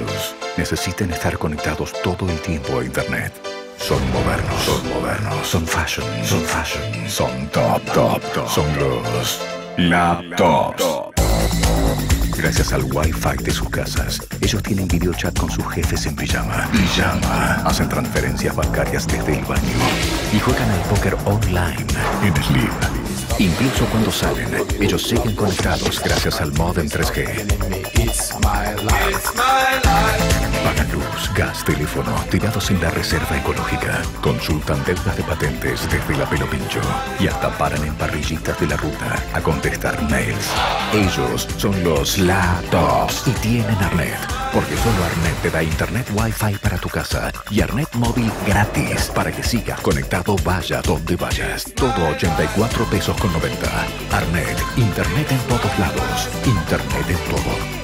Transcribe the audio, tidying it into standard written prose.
ellos necesitan estar conectados todo el tiempo a Internet. Son modernos, son fashion, son top, son los laptops. Gracias al Wi-Fi de sus casas, ellos tienen videochat con sus jefes en pijama. Hacen transferencias bancarias desde el baño y juegan al póker online en Sleep. Incluso cuando salen, ellos siguen conectados gracias al modem 3G. Pagan luz, gas, teléfono, tirados en la reserva ecológica. Consultan deudas de patentes desde la Pelo Pincho y hasta paran en parrillitas de la ruta a contestar mails. Ellos son los laptops y tienen Arnet, porque solo Arnet te da internet Wi-Fi para tu casa y Arnet móvil gratis para que sigas conectado vaya donde vayas. Todo 84 pesos con 90. Arnet, internet en todos lados, internet en todo.